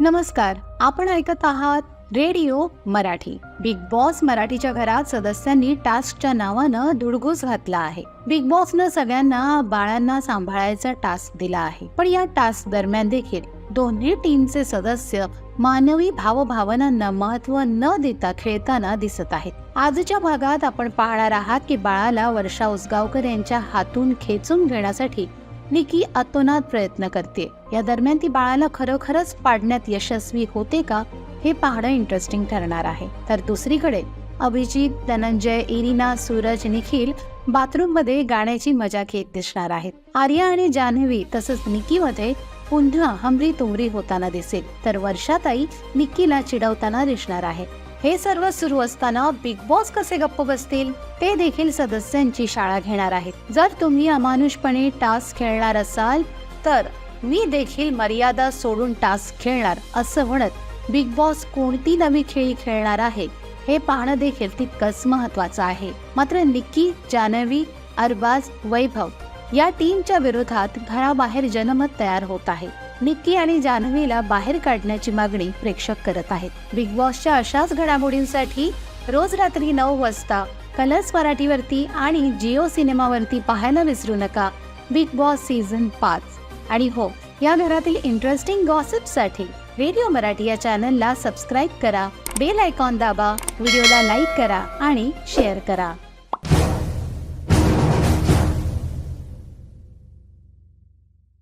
नमस्कार, आपण ऐकत आहात रेडिओ मराठी. बिग बॉस मराठीच्या घरात सदस्यांनी टास्कच्या नावानं धुडगूस घातला आहे. बिग बॉसनं सगळ्यांना बाळांना सांभाळायचा टास्क दिला आहे. पण या टास्क दरम्यान देखील दोन्ही टीमचे सदस्य मानवी भावभावनांना महत्त्व न देता खेळताना दिसत आहेत. आजच्या भागात आपण पाहणार आहात की बाळाला वर्षा उसगावकर यांच्या हातून खेचून घेण्यासाठी निकी अतोनात प्रयत्न करते. या दरम्यान ती बाळाला खरोखरच पाडण्यात यशस्वी होते का हे पाहणं इंटरेस्टिंग ठरणार आहे. तर दुसरीकडे अभिजित, धनंजय, इरिना, सूरज, निखिल बाथरूम मध्ये गाण्याची मजा घेत दिसणार आहेत. आर्या आणि जान्हवी तसंच निकीमध्ये पुन्हा हमरी तुमरी होताना दिसेल. तर वर्षाताई निकीला चिडवताना दिसणार आहे. हे सर्व सुरू असताना बिग बॉस कसे गप्प बसतील ते देखील सदस्यांची शाळा घेणार आहेत. जर तुम्ही अमानुषपणे टास्क खेळणार असाल तर मी देखील मर्यादा सोडून टास्क खेळणार असं म्हणत बिग बॉस कोणती नवी खेळी खेळणार आहे हे पाहणं देखील तितकंच महत्वाचं आहे. मात्र निकी, जान्हवी, अरबाज, वैभव या टीमच्या विरोधात घराबाहेर जनमत तयार होत आहे. निकी आणि जान्हवीला बाहेर काढण्याची मागणी प्रेक्षक करत आहेत. बिग बॉसच्या अशाच घडामोडींसाठी रोज रात्री 9 वाजता कलर्स मराठीवरती आणि जिओ सिनेमावरती पाहायला विसरू नका बिग बॉस सीझन 5. आणि हो, या घरातील इंटरेस्टिंग गॉसिपसाठी रेडिओ मराठी या चॅनलला सबस्क्राईब करा, बेल आयकॉन दाबा, व्हिडिओला लाईक करा आणि शेअर करा.